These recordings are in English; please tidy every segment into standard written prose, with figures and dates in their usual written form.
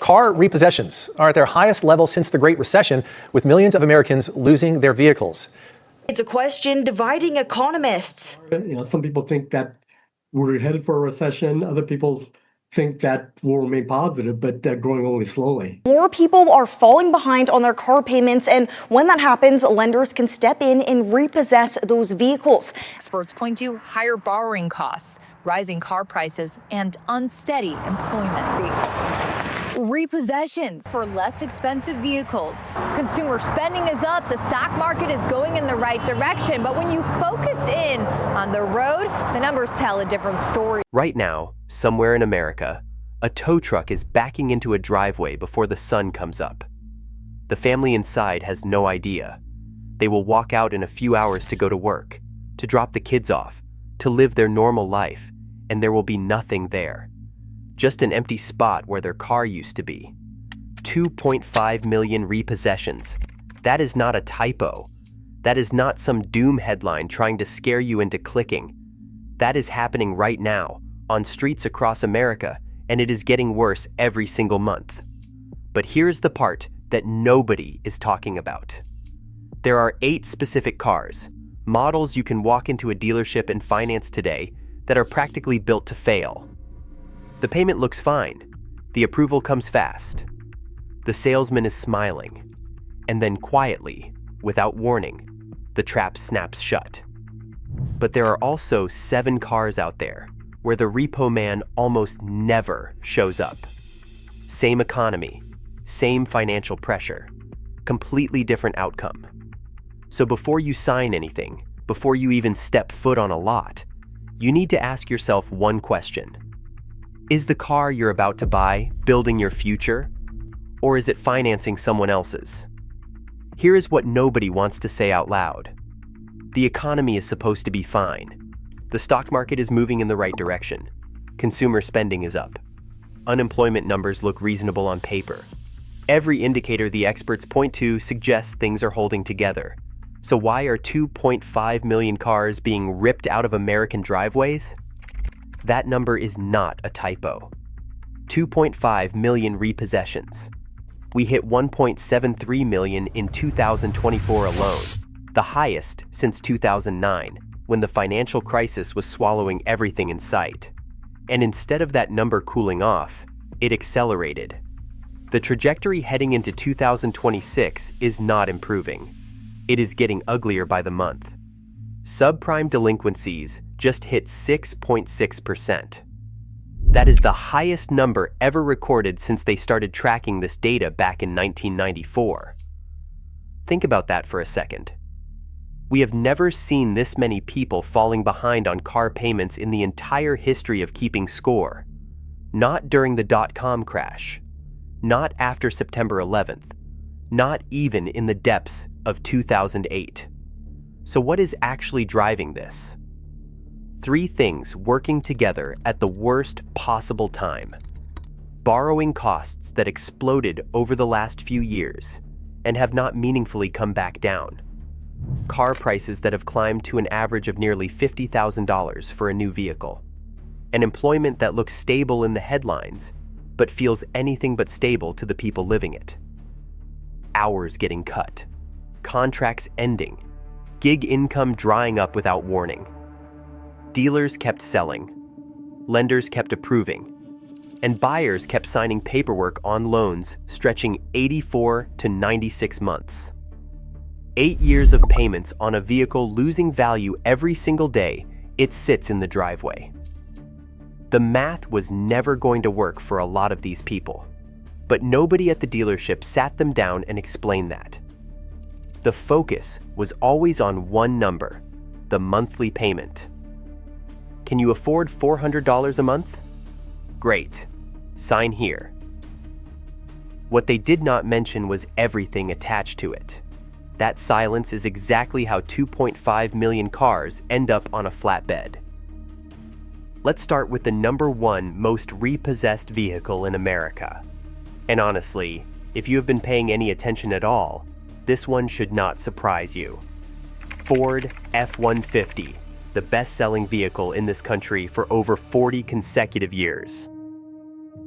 Car repossessions are at their highest level since the Great Recession, with millions of Americans losing their vehicles. It's a question dividing economists. Some people think that we're headed for a recession. Other people think that will remain positive, but growing only slowly. More people are falling behind on their car payments, and when that happens, lenders can step in and repossess those vehicles. Experts point to higher borrowing costs, rising car prices, and unsteady employment. Repossessions for less expensive vehicles. Consumer spending is up, the stock market is going in the right direction, but when you focus in on the road, the numbers tell a different story. Right now, somewhere in America, a tow truck is backing into a driveway before the sun comes up. The family inside has no idea. They will walk out in a few hours to go to work, to drop the kids off, to live their normal life, and there will be nothing there. Just an empty spot where their car used to be. 2.5 million repossessions. That is not a typo. That is not some doom headline trying to scare you into clicking. That is happening right now on streets across America, and it is getting worse every single month. But here's the part that nobody is talking about. There are 8 specific cars, models you can walk into a dealership and finance today that are practically built to fail. The payment looks fine. The approval comes fast. The salesman is smiling. And then quietly, without warning, the trap snaps shut. But there are also 7 cars out there where the repo man almost never shows up. Same economy, same financial pressure, completely different outcome. So before you sign anything, before you even step foot on a lot, you need to ask yourself one question. Is the car you're about to buy building your future, or is it financing someone else's? Here is what nobody wants to say out loud. The economy is supposed to be fine. The stock market is moving in the right direction. Consumer spending is up. Unemployment numbers look reasonable on paper. Every indicator the experts point to suggests things are holding together. So why are 2.5 million cars being ripped out of American driveways? That number is not a typo. 2.5 million repossessions. We hit 1.73 million in 2024 alone, the highest since 2009, when the financial crisis was swallowing everything in sight. And instead of that number cooling off, it accelerated. The trajectory heading into 2026 is not improving. It is getting uglier by the month. Subprime delinquencies just hit 6.6%. That is the highest number ever recorded since they started tracking this data back in 1994. Think about that for a second. We have never seen this many people falling behind on car payments in the entire history of keeping score. Not during the dot-com crash. Not after September 11th. Not even in the depths of 2008. So what is actually driving this? 3 things working together at the worst possible time. Borrowing costs that exploded over the last few years and have not meaningfully come back down. Car prices that have climbed to an average of nearly $50,000 for a new vehicle. An employment that looks stable in the headlines, but feels anything but stable to the people living it. Hours getting cut. Contracts ending. Gig income drying up without warning. Dealers kept selling. Lenders kept approving. And buyers kept signing paperwork on loans stretching 84 to 96 months. 8 years of payments on a vehicle losing value every single day it sits in the driveway. The math was never going to work for a lot of these people, but nobody at the dealership sat them down and explained that. The focus was always on one number, the monthly payment. Can you afford $400 a month? Great. Sign here. What they did not mention was everything attached to it. That silence is exactly how 2.5 million cars end up on a flatbed. Let's start with the #1 most repossessed vehicle in America. And honestly, if you have been paying any attention at all, this one should not surprise you. Ford F-150, the best-selling vehicle in this country for over 40 consecutive years.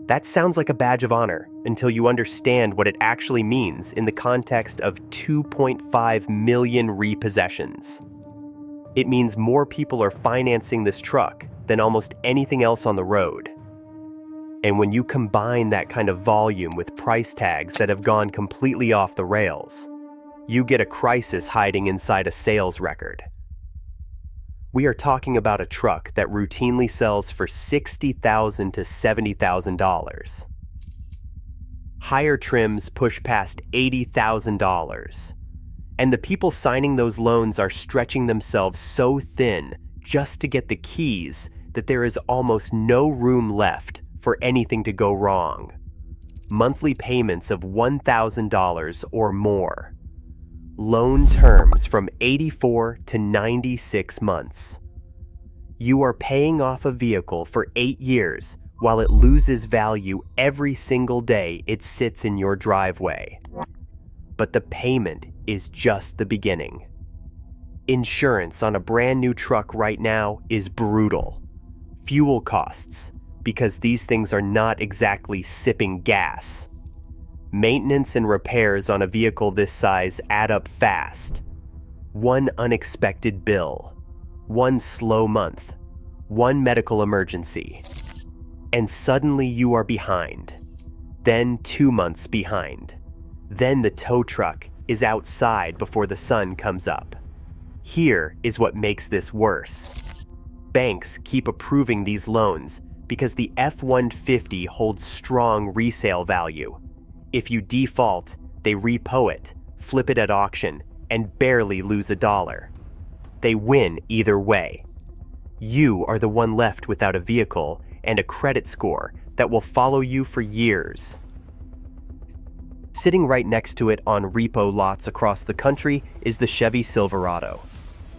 That sounds like a badge of honor, until you understand what it actually means in the context of 2.5 million repossessions. It means more people are financing this truck than almost anything else on the road. And when you combine that kind of volume with price tags that have gone completely off the rails, you get a crisis hiding inside a sales record. We are talking about a truck that routinely sells for $60,000 to $70,000. Higher trims push past $80,000. And the people signing those loans are stretching themselves so thin just to get the keys that there is almost no room left for anything to go wrong. Monthly payments of $1,000 or more. Loan terms from 84 to 96 months. You are paying off a vehicle for 8 years while it loses value every single day it sits in your driveway. But the payment is just the beginning. Insurance on a brand new truck right now is brutal. Fuel costs, because these things are not exactly sipping gas. Maintenance and repairs on a vehicle this size add up fast. One unexpected bill, one slow month, one medical emergency, and suddenly you are behind. Then 2 months behind. Then the tow truck is outside before the sun comes up. Here is what makes this worse. Banks keep approving these loans because the F-150 holds strong resale value. If you default, they repo it, flip it at auction, and barely lose $1. They win either way. You are the one left without a vehicle and a credit score that will follow you for years. Sitting right next to it on repo lots across the country is the Chevy Silverado.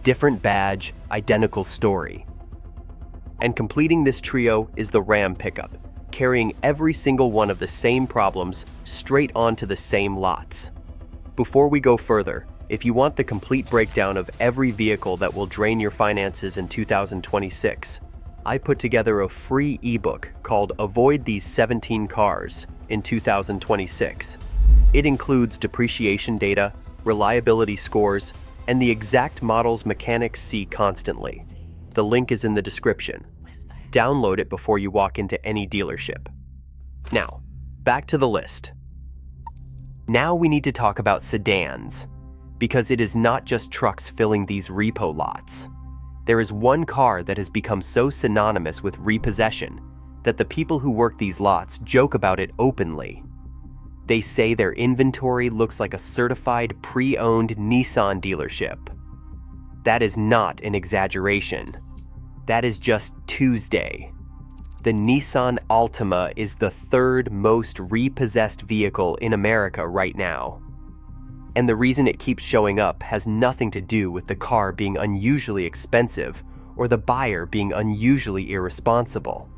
Different badge, identical story. And completing this trio is the Ram pickup, carrying every single one of the same problems straight onto the same lots. Before we go further, if you want the complete breakdown of every vehicle that will drain your finances in 2026, I put together a free ebook called Avoid These 17 Cars in 2026. It includes depreciation data, reliability scores, and the exact models mechanics see constantly. The link is in the description. Download it before you walk into any dealership. Now, back to the list. Now we need to talk about sedans, because it is not just trucks filling these repo lots. There is one car that has become so synonymous with repossession that the people who work these lots joke about it openly. They say their inventory looks like a certified pre-owned Nissan dealership. That is not an exaggeration. That is just Tuesday. The Nissan Altima is the third most repossessed vehicle in America right now. And the reason it keeps showing up has nothing to do with the car being unusually expensive or the buyer being unusually irresponsible.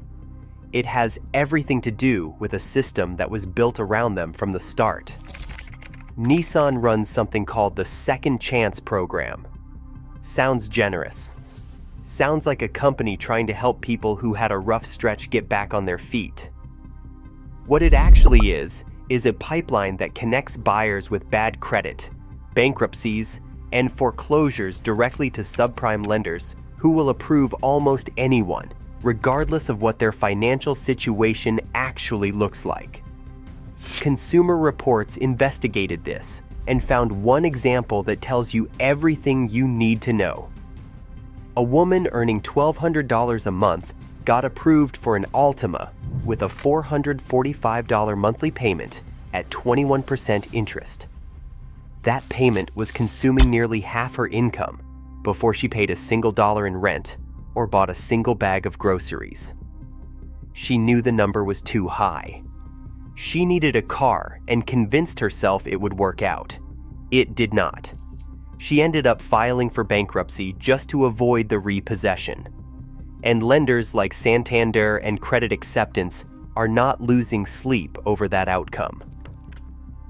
It has everything to do with a system that was built around them from the start. Nissan runs something called the Second Chance program. Sounds generous. Sounds like a company trying to help people who had a rough stretch get back on their feet. What it actually is a pipeline that connects buyers with bad credit, bankruptcies, and foreclosures directly to subprime lenders who will approve almost anyone, regardless of what their financial situation actually looks like. Consumer Reports investigated this and found one example that tells you everything you need to know. A woman earning $1,200 a month got approved for an Altima with a $445 monthly payment at 21% interest. That payment was consuming nearly half her income before she paid a single dollar in rent or bought a single bag of groceries. She knew the number was too high. She needed a car and convinced herself it would work out. It did not. She ended up filing for bankruptcy just to avoid the repossession. And lenders like Santander and Credit Acceptance are not losing sleep over that outcome.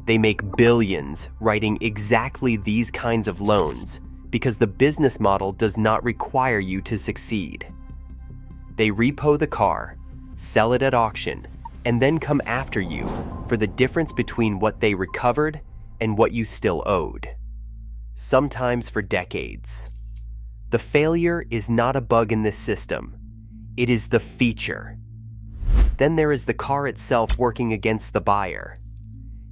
They make billions writing exactly these kinds of loans because the business model does not require you to succeed. They repo the car, sell it at auction, and then come after you for the difference between what they recovered and what you still owed, sometimes for decades. The failure is not a bug in this system, it is the feature. Then there is the car itself working against the buyer.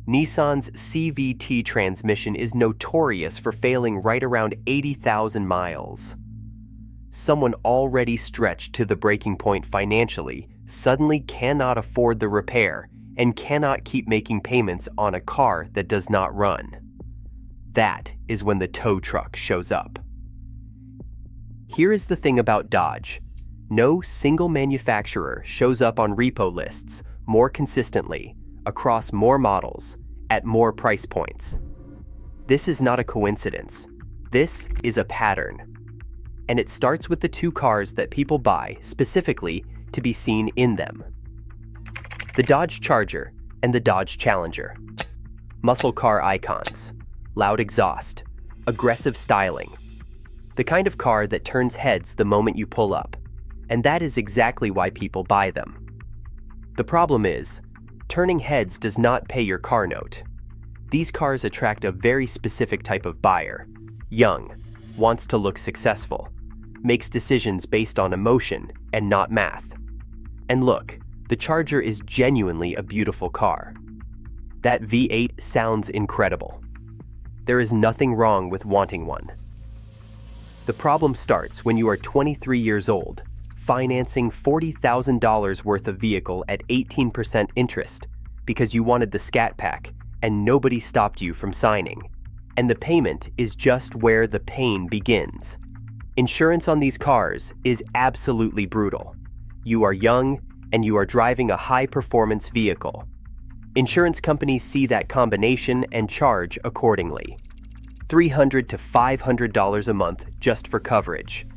Nissan's CVT transmission is notorious for failing right around 80,000 miles. Someone already stretched to the breaking point financially suddenly cannot afford the repair and cannot keep making payments on a car that does not run. That is when the tow truck shows up. Here is the thing about Dodge. No single manufacturer shows up on repo lists more consistently, across more models, at more price points. This is not a coincidence. This is a pattern. And it starts with the two cars that people buy specifically to be seen in them. The Dodge Charger and the Dodge Challenger. Muscle car icons, loud exhaust, aggressive styling. The kind of car that turns heads the moment you pull up. And that is exactly why people buy them. The problem is, turning heads does not pay your car note. These cars attract a very specific type of buyer. Young, wants to look successful, makes decisions based on emotion and not math. And look, the Charger is genuinely a beautiful car. That V8 sounds incredible. There is nothing wrong with wanting one. The problem starts when you are 23 years old, financing $40,000 worth of vehicle at 18% interest because you wanted the Scat Pack and nobody stopped you from signing. And the payment is just where the pain begins. Insurance on these cars is absolutely brutal. You are young and you are driving a high-performance vehicle. Insurance companies see that combination and charge accordingly. $300 to $500 a month just for coverage.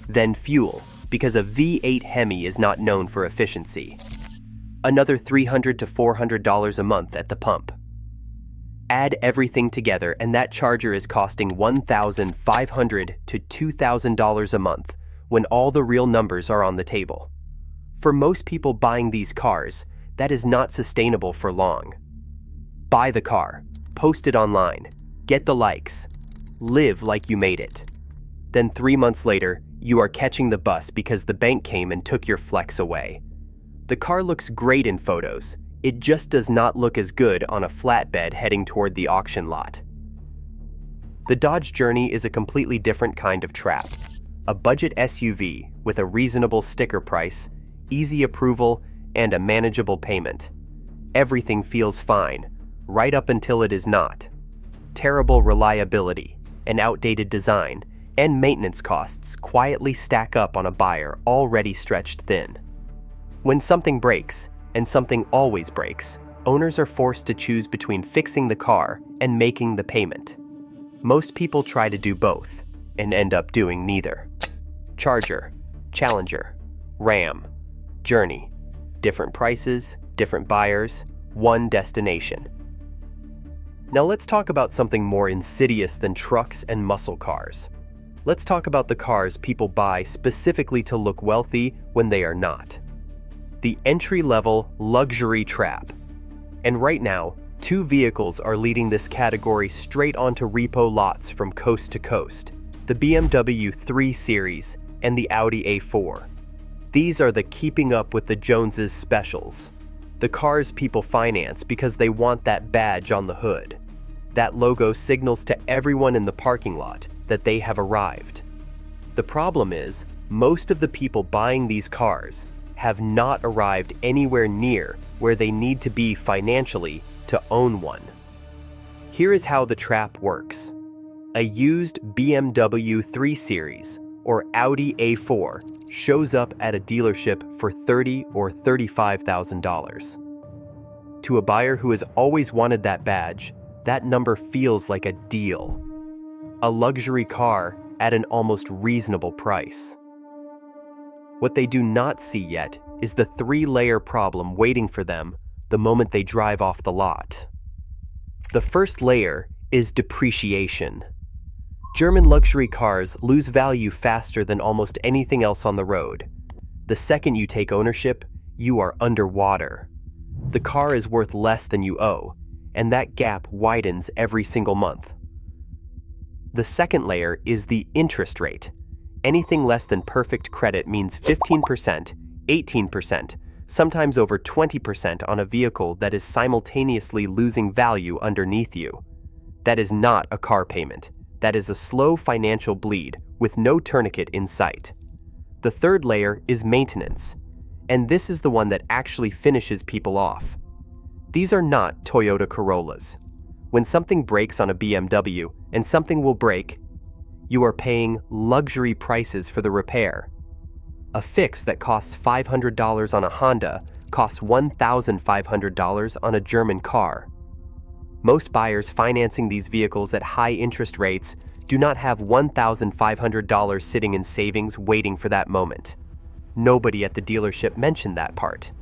Then fuel, because a V8 Hemi is not known for efficiency. Another $300 to $400 a month at the pump. Add everything together and that Charger is costing $1,500 to $2,000 a month when all the real numbers are on the table. For most people buying these cars, that is not sustainable for long. Buy the car, post it online, get the likes, live like you made it. Then 3 months later, you are catching the bus because the bank came and took your flex away. The car looks great in photos. It just does not look as good on a flatbed heading toward the auction lot. The Dodge Journey is a completely different kind of trap. A budget SUV with a reasonable sticker price, easy approval, and a manageable payment. Everything feels fine, right up until it is not. Terrible reliability, an outdated design, and maintenance costs quietly stack up on a buyer already stretched thin. When something breaks, and something always breaks, owners are forced to choose between fixing the car and making the payment. Most people try to do both, and end up doing neither. Charger, Challenger, Ram, Journey. Different prices, different buyers, one destination. Now let's talk about something more insidious than trucks and muscle cars. Let's talk about the cars people buy specifically to look wealthy when they are not. The entry-level luxury trap. And right now, two vehicles are leading this category straight onto repo lots from coast to coast: the BMW 3 Series and the Audi A4. These are the keeping up with the Joneses specials. The cars people finance because they want that badge on the hood. That logo signals to everyone in the parking lot that they have arrived. The problem is, most of the people buying these cars have not arrived anywhere near where they need to be financially to own one. Here is how the trap works. A used BMW 3 Series or Audi A4 shows up at a dealership for $30,000 or $35,000. To a buyer who has always wanted that badge, that number feels like a deal. A luxury car at an almost reasonable price. What they do not see yet is the 3-layer problem waiting for them the moment they drive off the lot. The first layer is depreciation. German luxury cars lose value faster than almost anything else on the road. The second you take ownership, you are underwater. The car is worth less than you owe, and that gap widens every single month. The second layer is the interest rate. Anything less than perfect credit means 15%, 18%, sometimes over 20% on a vehicle that is simultaneously losing value underneath you. That is not a car payment. That is a slow financial bleed with no tourniquet in sight. The third layer is maintenance, and this is the one that actually finishes people off. These are not Toyota Corollas. When something breaks on a BMW, and something will break, you are paying luxury prices for the repair. A fix that costs $500 on a Honda costs $1,500 on a German car. Most buyers financing these vehicles at high interest rates do not have $1,500 sitting in savings waiting for that moment. Nobody at the dealership mentioned that part.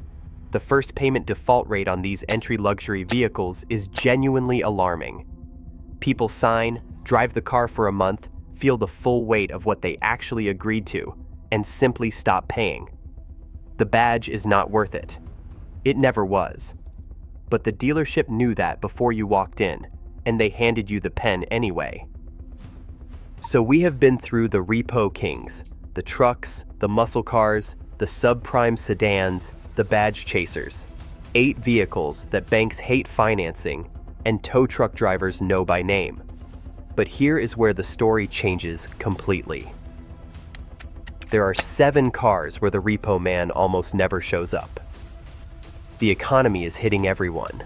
The first payment default rate on these entry luxury vehicles is genuinely alarming. People sign, drive the car for a month, feel the full weight of what they actually agreed to, and simply stop paying. The badge is not worth it. It never was. But the dealership knew that before you walked in, and they handed you the pen anyway. So we have been through the repo kings, the trucks, the muscle cars, the subprime sedans, the badge chasers. 8 vehicles that banks hate financing and tow truck drivers know by name. But here is where the story changes completely. There are 7 cars where the repo man almost never shows up. The economy is hitting everyone.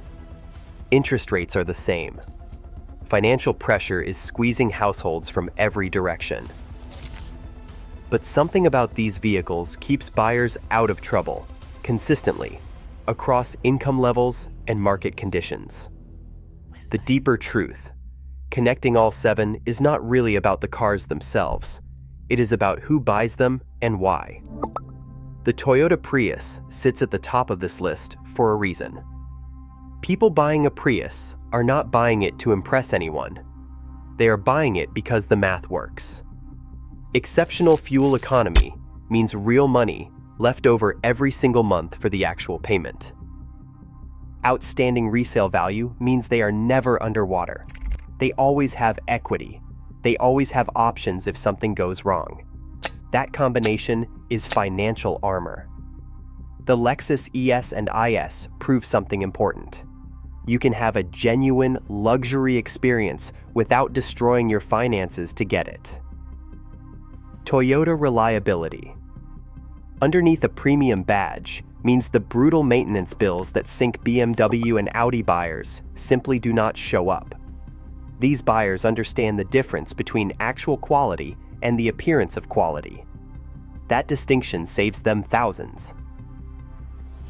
Interest rates are the same. Financial pressure is squeezing households from every direction. But something about these vehicles keeps buyers out of trouble, consistently, across income levels and market conditions. The deeper truth, connecting all 7, is not really about the cars themselves. It is about who buys them and why. The Toyota Prius sits at the top of this list for a reason. People buying a Prius are not buying it to impress anyone. They are buying it because the math works. Exceptional fuel economy means real money left over every single month for the actual payment. Outstanding resale value means they are never underwater. They always have equity. They always have options if something goes wrong. That combination is financial armor. The Lexus ES and IS prove something important. You can have a genuine luxury experience without destroying your finances to get it. Toyota reliability. Underneath a premium badge means the brutal maintenance bills that sink BMW and Audi buyers simply do not show up. These buyers understand the difference between actual quality and the appearance of quality. That distinction saves them thousands.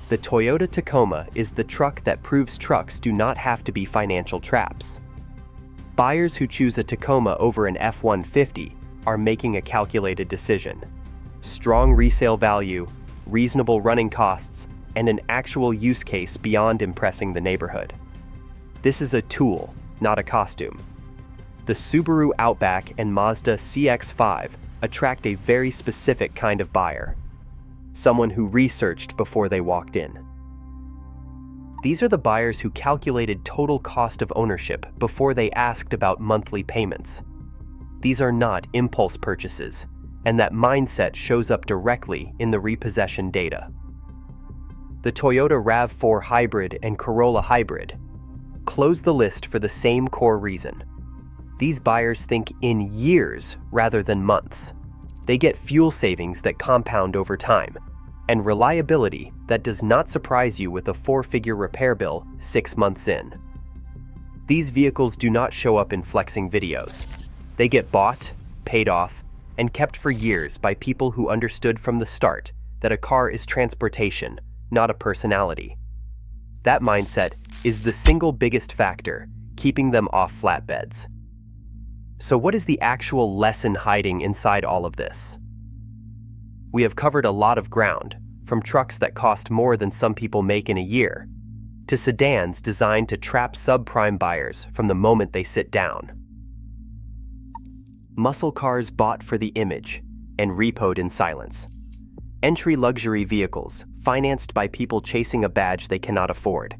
The Toyota Tacoma is the truck that proves trucks do not have to be financial traps. Buyers who choose a Tacoma over an F-150 are making a calculated decision. Strong resale value, reasonable running costs, and an actual use case beyond impressing the neighborhood. This is a tool, not a costume. The Subaru Outback and Mazda CX-5 attract a very specific kind of buyer. Someone who researched before they walked in. These are the buyers who calculated total cost of ownership before they asked about monthly payments. These are not impulse purchases, and that mindset shows up directly in the repossession data. The Toyota RAV4 Hybrid and Corolla Hybrid close the list for the same core reason. These buyers think in years rather than months. They get fuel savings that compound over time, and reliability that does not surprise you with a 4-figure repair bill 6 months in. These vehicles do not show up in flexing videos. They get bought, paid off, and kept for years by people who understood from the start that a car is transportation, not a personality. That mindset is the single biggest factor keeping them off flatbeds. So what is the actual lesson hiding inside all of this? We have covered a lot of ground, from trucks that cost more than some people make in a year, to sedans designed to trap subprime buyers from the moment they sit down. Muscle cars bought for the image and repoed in silence. Entry luxury vehicles financed by people chasing a badge they cannot afford,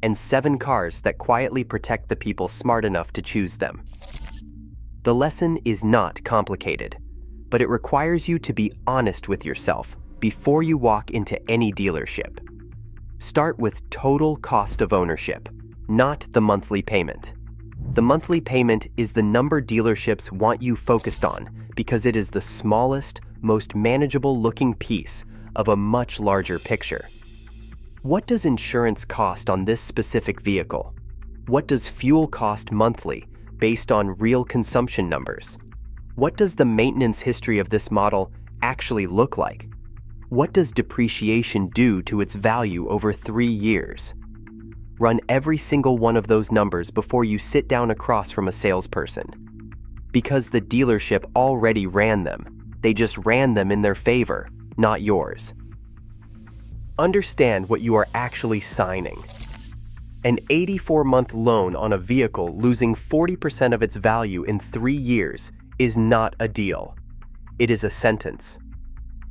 and 7 cars that quietly protect the people smart enough to choose them. The lesson is not complicated, but it requires you to be honest with yourself before you walk into any dealership. Start with total cost of ownership, not the monthly payment. The monthly payment is the number dealerships want you focused on because it is the smallest, most manageable looking piece of a much larger picture. What does insurance cost on this specific vehicle? What does fuel cost monthly based on real consumption numbers? What does the maintenance history of this model actually look like? What does depreciation do to its value over 3 years? Run every single one of those numbers before you sit down across from a salesperson. Because the dealership already ran them. They just ran them in their favor, not yours. Understand what you are actually signing. An 84-month loan on a vehicle losing 40% of its value in 3 years is not a deal. It is a sentence.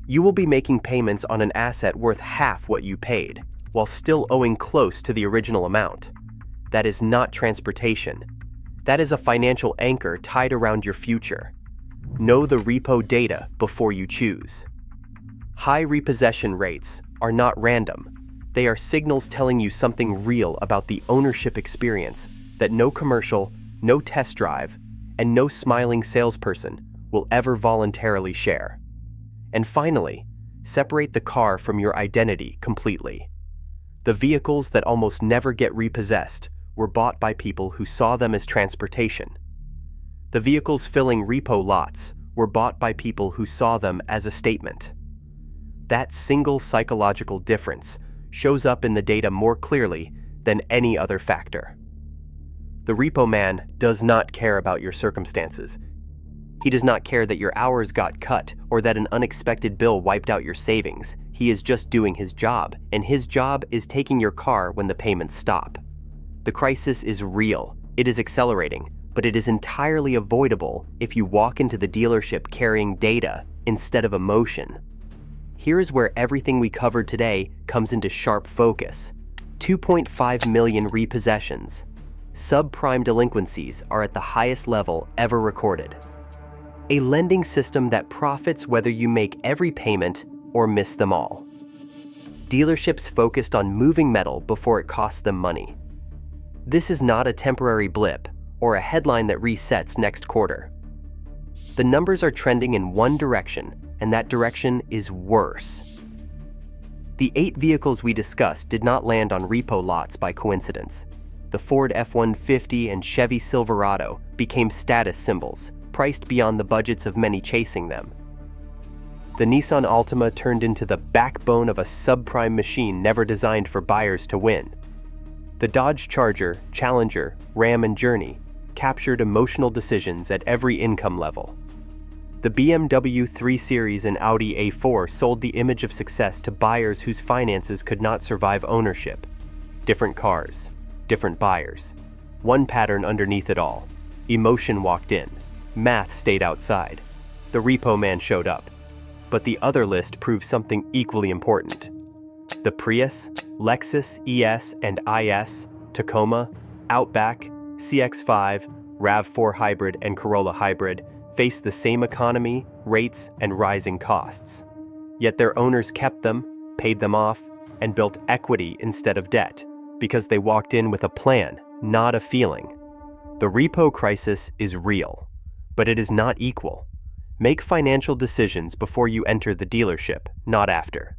You will be making payments on an asset worth half what you paid, while still owing close to the original amount. That is not transportation. That is a financial anchor tied around your future. Know the repo data before you choose. High repossession rates are not random. They are signals telling you something real about the ownership experience that no commercial, no test drive, and no smiling salesperson will ever voluntarily share. And finally, separate the car from your identity completely. The vehicles that almost never get repossessed were bought by people who saw them as transportation. The vehicles filling repo lots were bought by people who saw them as a statement. That single psychological difference shows up in the data more clearly than any other factor. The repo man does not care about your circumstances. He does not care that your hours got cut or that an unexpected bill wiped out your savings. He is just doing his job, and his job is taking your car when the payments stop. The crisis is real. It is accelerating, but it is entirely avoidable if you walk into the dealership carrying data instead of emotion. Here is where everything we covered today comes into sharp focus. 2.5 million repossessions. Subprime delinquencies are at the highest level ever recorded. A lending system that profits whether you make every payment or miss them all. Dealerships focused on moving metal before it costs them money. This is not a temporary blip or a headline that resets next quarter. The numbers are trending in one direction, and that direction is worse. The 8 vehicles we discussed did not land on repo lots by coincidence. The Ford F-150 and Chevy Silverado became status symbols, priced beyond the budgets of many chasing them. The Nissan Altima turned into the backbone of a subprime machine never designed for buyers to win. The Dodge Charger, Challenger, Ram, and Journey captured emotional decisions at every income level. The BMW 3 Series and Audi A4 sold the image of success to buyers whose finances could not survive ownership. Different cars, different buyers. One pattern underneath it all. Emotion walked in. Math stayed outside. The repo man showed up. But the other list proved something equally important. The Prius, Lexus ES and IS, Tacoma, Outback, CX-5, RAV4 Hybrid, and Corolla Hybrid face the same economy, rates, and rising costs. Yet their owners kept them, paid them off, and built equity instead of debt because they walked in with a plan, not a feeling. The repo crisis is real, but it is not equal. Make financial decisions before you enter the dealership, not after.